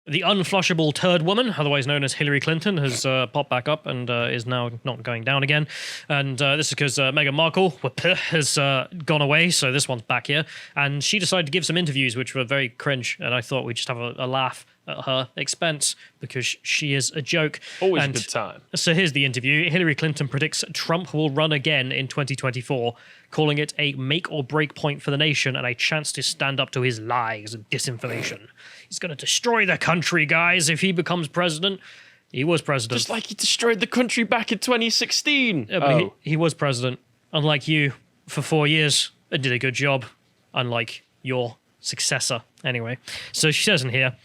The unflushable turd woman, otherwise known as Hillary Clinton, has popped back up and is now not going down again. And this is because Meghan Markle has gone away, so this one's back here. And she decided to give some interviews, which were very cringe. And I thought we'd just have a laugh at her expense because she is a joke. Always a good time. So here's the interview. Hillary Clinton predicts Trump will run again in 2024, calling it a make or break point for the nation and a chance to stand up to his lies and disinformation. He's going to destroy the country, guys, if he becomes president. He was president. Just like he destroyed the country back in 2016. Yeah, but he was president, unlike you, for 4 years, and did a good job, unlike your successor. Anyway, so she says in here,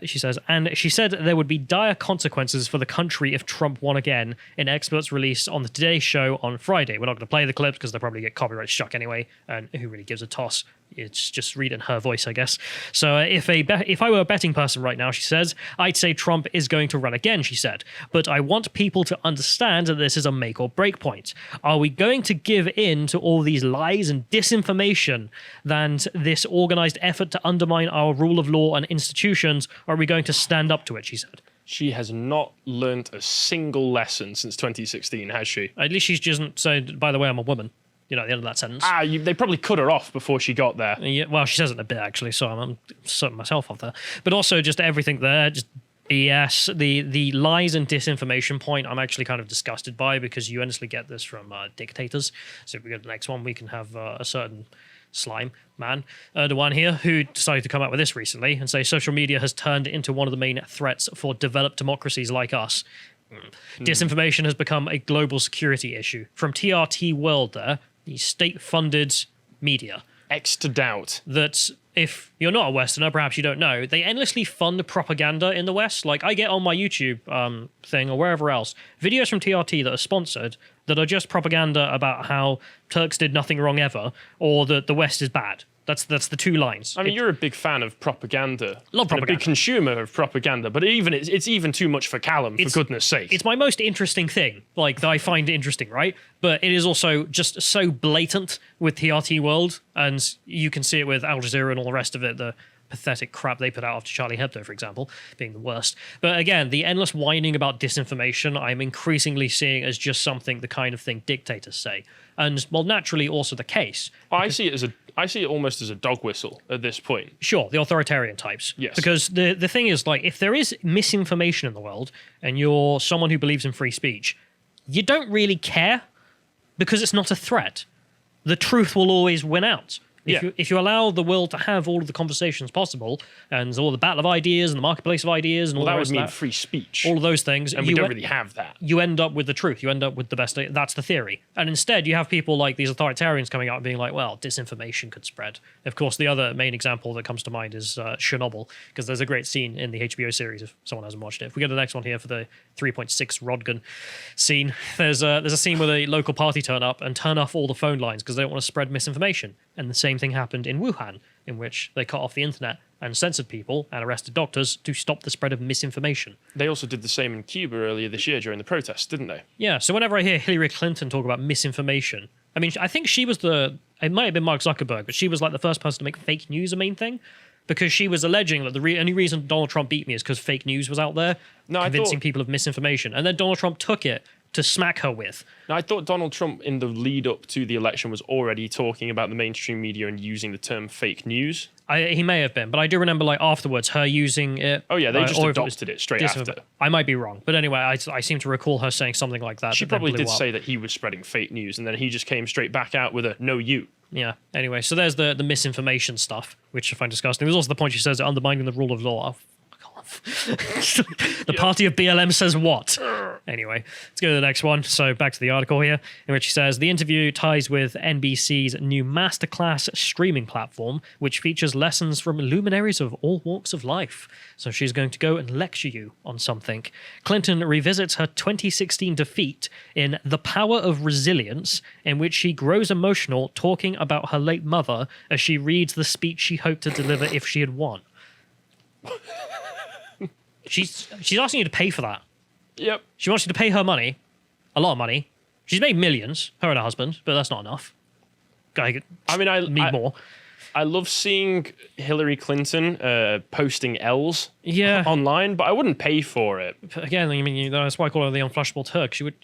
she said there would be dire consequences for the country if Trump won again, in experts released on the Today Show on Friday. We're not going to play the clips because they'll probably get copyright struck anyway, and who really gives a toss? It's just read in her voice, I guess. So if I were a betting person right now, she says, I'd say Trump is going to run again, she said. But I want people to understand that this is a make or break point. Are we going to give in to all these lies and disinformation than this organized effort to undermine our rule of law and institutions? Or are we going to stand up to it, she said. She has not learnt a single lesson since 2016, has she? At least she's just said, by the way, I'm a woman. You know, at the end of that sentence. They probably cut her off before she got there. Yeah, well, she says it a bit, actually, so I'm certain myself off there. But also just everything there, just BS. The lies and disinformation point I'm actually kind of disgusted by because you endlessly get this from dictators. So if we go to the next one, we can have a certain slime man, Erdogan here, who decided to come out with this recently and say social media has turned into one of the main threats for developed democracies like us. Disinformation has become a global security issue. From TRT World there, the state-funded media. X to doubt. That if you're not a Westerner, perhaps you don't know, they endlessly fund propaganda in the West. Like, I get on my YouTube thing or wherever else, videos from TRT that are sponsored that are just propaganda about how Turks did nothing wrong ever or that the West is bad. That's the two lines. I mean, you're a big fan of propaganda. Love propaganda. A big consumer of propaganda, but it's even too much for Callum, for goodness sake. It's my most interesting thing, like, that I find interesting, right? But it is also just so blatant with TRT World, and you can see it with Al Jazeera and all the rest of it, the pathetic crap they put out after Charlie Hebdo, for example, being the worst. But again, the endless whining about disinformation, I'm increasingly seeing as just something, the kind of thing dictators say. And, well, naturally also the case. I see it almost as a dog whistle at this point. Sure, the authoritarian types. Yes. Because the thing is, like, if there is misinformation in the world and you're someone who believes in free speech, you don't really care because it's not a threat. The truth will always win out. If you allow the world to have all of the conversations possible and all the battle of ideas and the marketplace of ideas and all that the would rest of mean that, free speech. all of those things, and we don't really have that. You end up with the truth. You end up with the best. That's the theory. And instead, you have people like these authoritarians coming out and being like, well, disinformation could spread. Of course, the other main example that comes to mind is Chernobyl, because there's a great scene in the HBO series, if someone hasn't watched it. If we go to the next one here for the 3.6 Rodgun scene, there's a scene where the local party turn up and turn off all the phone lines because they don't want to spread misinformation. And the same thing happened in Wuhan, in which they cut off the internet and censored people and arrested doctors to stop the spread of misinformation. They also did the same in Cuba earlier this year during the protests, didn't they? Yeah, so whenever I hear Hillary Clinton talk about misinformation, I mean, I think she was it might have been Mark Zuckerberg, but she was like the first person to make fake news a main thing, because she was alleging that the only reason Donald Trump beat me is because fake news was out there, convincing people of misinformation. And then Donald Trump took it to smack her with. Now, I thought Donald Trump, in the lead up to the election, was already talking about the mainstream media and using the term fake news. He may have been, but I do remember, like, afterwards, her using it. Oh, yeah, they just adopted it straight after. I might be wrong. But anyway, I seem to recall her saying something like that. She probably did say that he was spreading fake news, and then he just came straight back out with a, no, you. Yeah, anyway, so there's the misinformation stuff, which I find disgusting. There's also the point she says, undermining the rule of law. The party of BLM says what? Anyway, let's go to the next one. So back to the article here, in which she says, the interview ties with NBC's new masterclass streaming platform, which features lessons from luminaries of all walks of life. So she's going to go and lecture you on something. Clinton revisits her 2016 defeat in The Power of Resilience, in which she grows emotional talking about her late mother as she reads the speech she hoped to deliver if she had won. She's asking you to pay for that. Yep. She wants you to pay her money, a lot of money. She's made millions, her and her husband, but that's not enough. I need more. I love seeing Hillary Clinton posting L's Yeah. online, but I wouldn't pay for it. Again, I mean, that's why I call her the unflushable Turd. She would.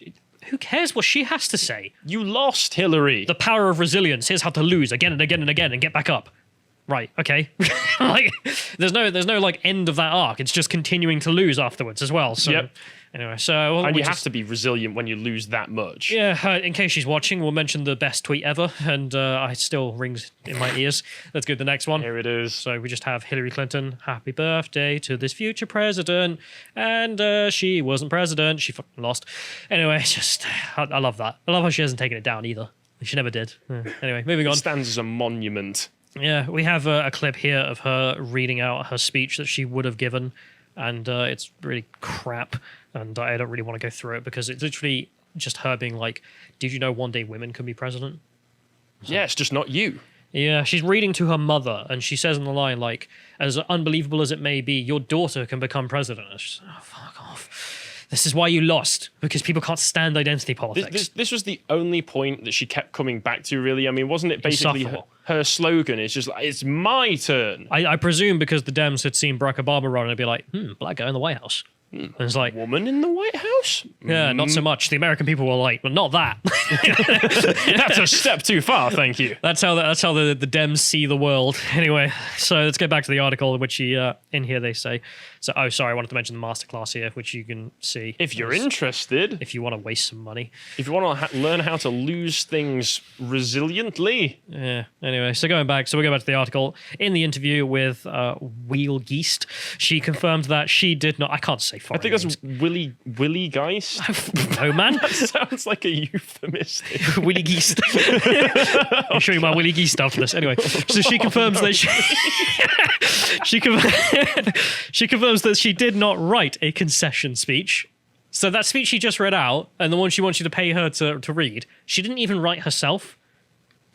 Who cares what she has to say? You lost, Hillary. The power of resilience. Here's how to lose again and again and again and get back up. Right. Okay. Like, there's no like end of that arc. It's just continuing to lose afterwards as well. So. Yep. Anyway, so And you have to be resilient when you lose that much. Yeah, in case she's watching, we'll mention the best tweet ever, and it still rings in my ears. Let's go to the next one. Here it is. So we just have Hillary Clinton, happy birthday to this future president, and she wasn't president, she fucking lost. Anyway, just, I love that. I love how she hasn't taken it down either. She never did. Anyway, moving on. It stands as a monument. Yeah, we have a clip here of her reading out her speech that she would have given, and it's really crap, and I don't really want to go through it because it's literally just her being like, did you know one day women can be president? Yeah, it's just not you. Yeah, she's reading to her mother, and she says in the line, like, as unbelievable as it may be, your daughter can become president. It's just, oh, fuck off. This is why you lost, because people can't stand identity politics. This was the only point that she kept coming back to, really. I mean, wasn't it basically her slogan? It's just like, it's my turn. I presume because the Dems had seen Barack Obama run and be like, black guy in the White House. And it's like, Woman in the White House? yeah, not so much. The American people were like, well, not that. That's a step too far, thank you. That's how the Dems see the world. Anyway, so let's get back to the article in which in here they say. So, oh, sorry, I wanted to mention the masterclass here, which you can see. If you're interested. If you want to waste some money. If you want to learn how to lose things resiliently. Yeah, anyway, so going back, so we go back to the article. In the interview with Wheel Geist, she confirmed that she did not, I can't say foreign I think names. that's Willie Geist. No, man. That sounds like a euphemistic. Willie Geist. I'll show you my Willie Geist after this. Anyway, so she confirms that she confirms that she did not write a concession speech. So that speech she just read out, and the one she wants you to pay her to read, she didn't even write herself.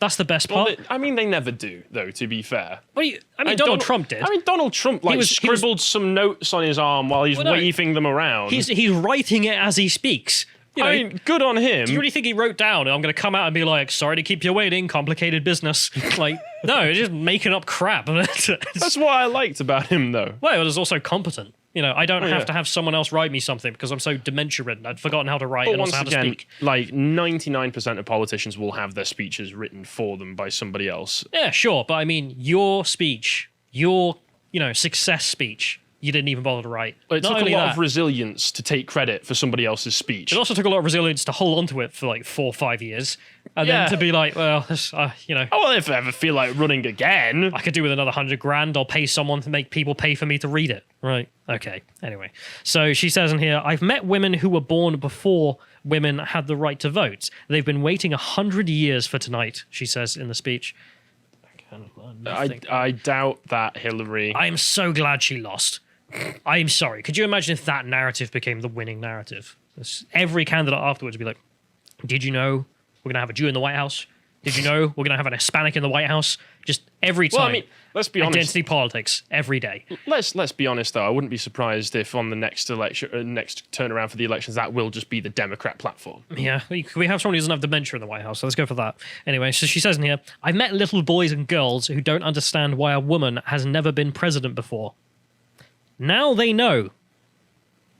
That's the best part. Well, they never do, though, to be fair. Well, Donald Trump did. I mean, Donald Trump scribbled some notes on his arm while he's waving them around. He's writing it as he speaks. You know, I mean, good on him. Do you really think he wrote down, I'm going to come out and be like, sorry to keep you waiting, complicated business? Like, no, it's just making up crap. That's what I liked about him, though. Well, it was also competent. You know, I don't have to have someone else write me something because I'm so dementia-ridden. I'd forgotten how to write and also how to speak. Like 99% of politicians will have their speeches written for them by somebody else. Yeah, sure. But I mean, your speech, your, success speech, you didn't even bother to write. It took a lot of resilience to take credit for somebody else's speech. It also took a lot of resilience to hold on to it for like 4 or 5 years. And then to be like, well, this, Oh, well, if I ever feel like running again. I could do with another $100,000. I'll pay someone to make people pay for me to read it. Right. Okay. Anyway. So she says in here, I've met women who were born before women had the right to vote. They've been waiting 100 years for tonight, she says in the speech. I doubt that, Hillary. I am so glad she lost. I am sorry. Could you imagine if that narrative became the winning narrative? Every candidate afterwards would be like, did you know we're going to have a Jew in the White House? Did you know we're going to have an Hispanic in the White House? Just every time. Well, I mean, let's be honest. Identity politics every day. Let's be honest, though. I wouldn't be surprised if on the next election, next turnaround for the elections, that will just be the Democrat platform. Yeah, we have someone who doesn't have dementia in the White House, so let's go for that. Anyway, so she says in here, I've met little boys and girls who don't understand why a woman has never been president before. Now they know.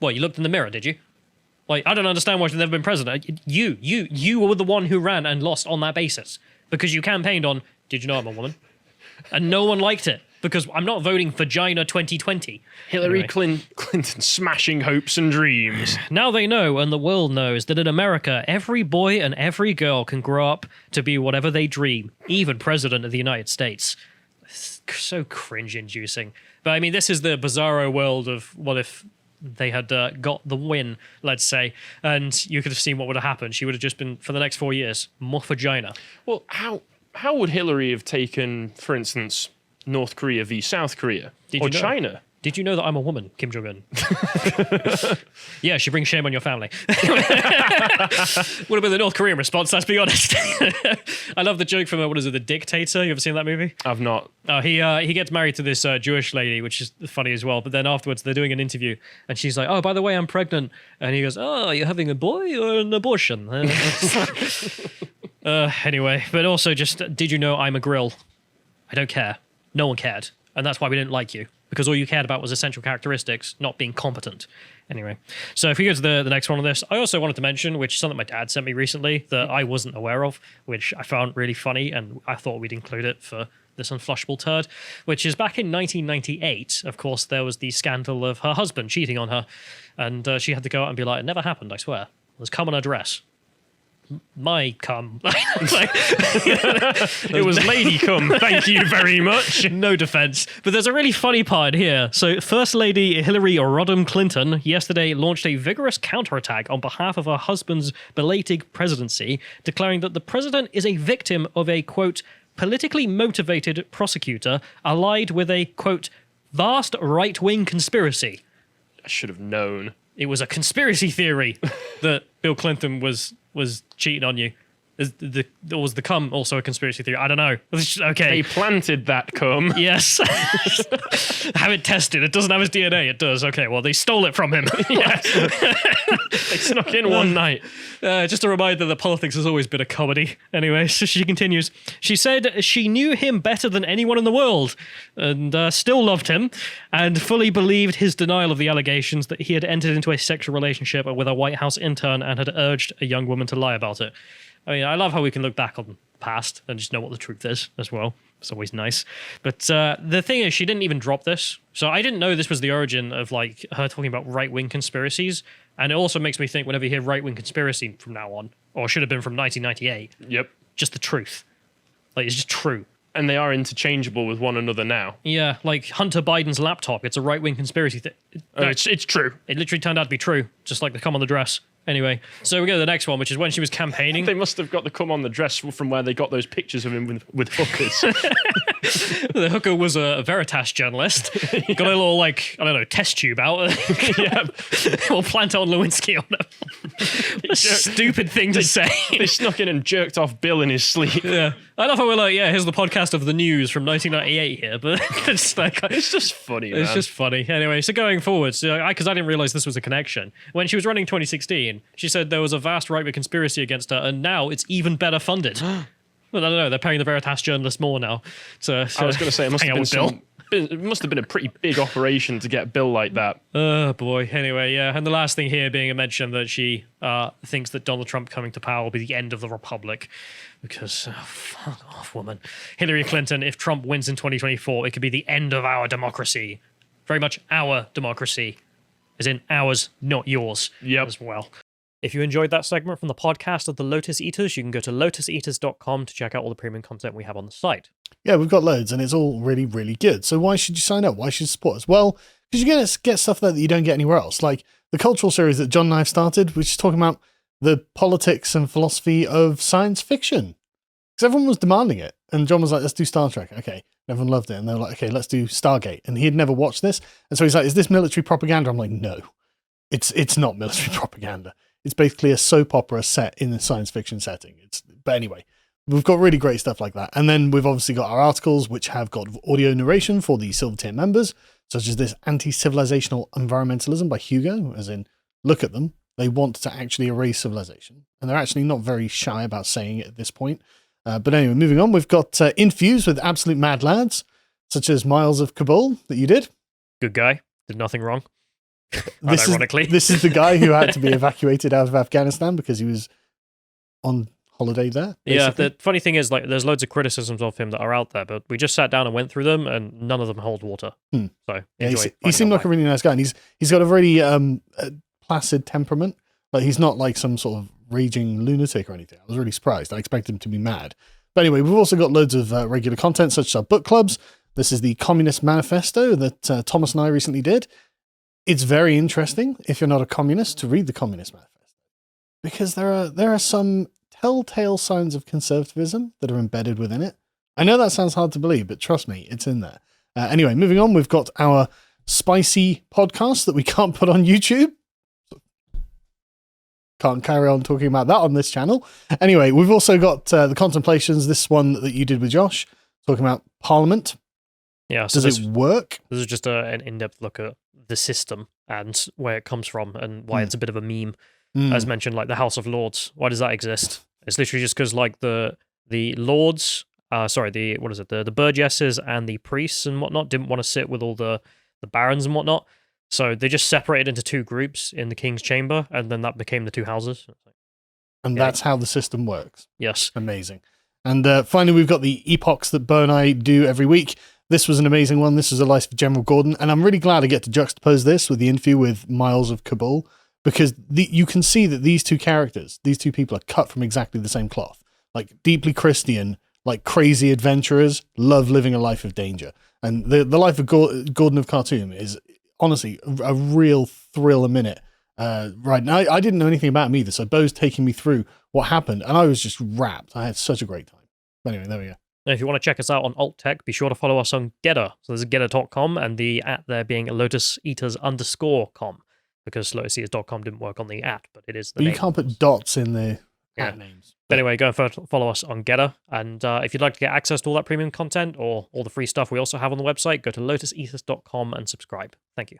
What, you looked in the mirror, did you? Like, I don't understand why she's never been president. You were the one who ran and lost on that basis. Because you campaigned on, did you know I'm a woman? And no one liked it. Because I'm not voting for Vagina 2020. Hillary Clinton smashing hopes and dreams. Now they know, and the world knows, that in America, every boy and every girl can grow up to be whatever they dream. Even president of the United States. It's so cringe-inducing. But I mean, this is the bizarro world of what if they had got the win, let's say, and you could have seen what would have happened. She would have just been, for the next 4 years, more vagina. Well, how would Hillary have taken, for instance, North Korea v. South Korea? Or China? Did you know that I'm a woman, Kim Jong-un? Yeah, she brings shame on your family. Would have been the North Korean response, let's be honest. I love the joke from, The Dictator? You ever seen that movie? I've not. He gets married to this Jewish lady, which is funny as well. But then afterwards, they're doing an interview, and she's like, oh, by the way, I'm pregnant. And he goes, oh, are you having a boy or an abortion? Anyway, but also just, did you know I'm a grill? I don't care. No one cared. And that's why we didn't like you. Because all you cared about was essential characteristics, not being competent. Anyway, so if we go to the next one on this, I also wanted to mention, which is something my dad sent me recently that I wasn't aware of, which I found really funny, and I thought we'd include it for this Unflushable Turd, which is back in 1998. Of course, there was the scandal of her husband cheating on her, and she had to go out and be like, it never happened, I swear. There's cum on her dress. My cum. It was lady cum. Thank you very much. No defense. But there's a really funny part here. So, First Lady Hillary Rodham Clinton yesterday launched a vigorous counterattack on behalf of her husband's belated presidency, declaring that the president is a victim of a, quote, politically motivated prosecutor allied with a, quote, vast right-wing conspiracy. I should have known. It was a conspiracy theory that Bill Clinton was cheating on you. Was the cum also a conspiracy theory? I don't know. Okay. They planted that cum. Yes. Have it tested. It doesn't have his DNA. It does. Okay, well, they stole it from him. Yes. They snuck in one night. Just a reminder that politics has always been a comedy. Anyway, so she continues. She said she knew him better than anyone in the world and still loved him and fully believed his denial of the allegations that he had entered into a sexual relationship with a White House intern and had urged a young woman to lie about it. I mean, I love how we can look back on the past and just know what the truth is as well. It's always nice. But the thing is, she didn't even drop this. So I didn't know this was the origin of like her talking about right-wing conspiracies. And it also makes me think whenever you hear right-wing conspiracy from now on, or should have been from 1998, Yep. just the truth. Like, it's just true. And they are interchangeable with one another now. Yeah, like Hunter Biden's laptop. It's a right-wing conspiracy. It's true. It literally turned out to be true, just like the cum on the dress. Anyway, so we go to the next one, which is when she was campaigning. They must have got the cum on the dress from where they got those pictures of him with hookers. The hooker was a Veritas journalist. Got a little, like, I don't know, test tube out. Yeah. We'll plant on Lewinsky on him. A stupid thing to say. They snuck in and jerked off Bill in his sleep. Yeah. I love how we're like, yeah, here's the podcast of the news from 1998 here, but it's like... It's just funny, man. It's just funny. Anyway, so going forward, because I didn't realize this was a connection, when she was running 2016, she said there was a vast right-wing conspiracy against her, and now it's even better funded. Well, I don't know. They're paying the Veritas journalist more now. So I was going to say, it must have been a pretty big operation to get Bill like that. Oh, boy. Anyway, yeah. And the last thing here being a mention that she thinks that Donald Trump coming to power will be the end of the Republic. Because, fuck off, woman. Hillary Clinton, if Trump wins in 2024, it could be the end of our democracy. Very much our democracy. As in ours, not yours. Yep. As well. If you enjoyed that segment from the podcast of the Lotus Eaters, you can go to lotuseaters.com to check out all the premium content we have on the site. Yeah, we've got loads and it's all really, really good. So why should you sign up? Why should you support us? Well, because you're going to get stuff there that you don't get anywhere else. Like the cultural series that John and I have started, which is talking about the politics and philosophy of science fiction. Because everyone was demanding it. And John was like, let's do Star Trek. Okay. And everyone loved it. And they were like, okay, let's do Stargate. And he had never watched this. And so he's like, is this military propaganda? I'm like, no, it's not military propaganda. It's basically a soap opera set in a science fiction setting. But anyway, we've got really great stuff like that. And then we've obviously got our articles, which have got audio narration for the Silver Tier members, such as this Anti-Civilizational Environmentalism by Hugo, as in, look at them. They want to actually erase civilization. And they're actually not very shy about saying it at this point. But anyway, moving on, we've got interviews with absolute mad lads, such as Miles of Kabul, that you did. Good guy. Did nothing wrong. Ironically. This is the guy who had to be evacuated out of Afghanistan because he was on holiday there. Basically. Yeah, the funny thing is, like, there's loads of criticisms of him that are out there, but we just sat down and went through them, and none of them hold water. So yeah, he seemed like a really nice guy, and he's got a very placid temperament. Like he's not like some sort of raging lunatic or anything. I was really surprised. I expected him to be mad. But anyway, we've also got loads of regular content, such as our book clubs. This is the Communist Manifesto that Thomas and I recently did. It's very interesting, if you're not a communist, to read the Communist Manifesto, because there are some telltale signs of conservatism that are embedded within it. I know that sounds hard to believe, but trust me, it's in there. Anyway, moving on, we've got our spicy podcast that we can't put on YouTube. Can't carry on talking about that on this channel. Anyway, we've also got the Contemplations, this one that you did with Josh, talking about Parliament. Yeah, so does it work? This is just an in-depth look at the system and where it comes from and why it's a bit of a meme. As mentioned, like the House of Lords. Why does that exist? It's literally just because like the Lords sorry, the what is it? The burgesses and the priests and whatnot didn't want to sit with all the barons and whatnot, so they just separated into two groups in the king's chamber, and then that became the two houses. And that's how the system works. Yes. Amazing. And finally, we've got the epochs that Bo and I do every week. This was an amazing one. This was a Life of General Gordon. And I'm really glad I get to juxtapose this with the interview with Miles of Kabul, because you can see that these two characters, these two people, are cut from exactly the same cloth. Like, deeply Christian, like crazy adventurers, love living a life of danger. And the life of Gordon of Khartoum is honestly a real thrill a minute. Right now, I didn't know anything about him either, so Bo's taking me through what happened, and I was just wrapped. I had such a great time. But anyway, there we go. And if you want to check us out on Alt Tech, be sure to follow us on Getter. So there's getter.com, and the @ there being lotuseaters_com, because lotuseaters.com didn't work on the @ but it is the But you name. can't put dots in the Yeah. names. But anyway, go and follow us on Getter. And if you'd like to get access to all that premium content or all the free stuff we also have on the website, go to lotuseaters.com and subscribe. Thank you.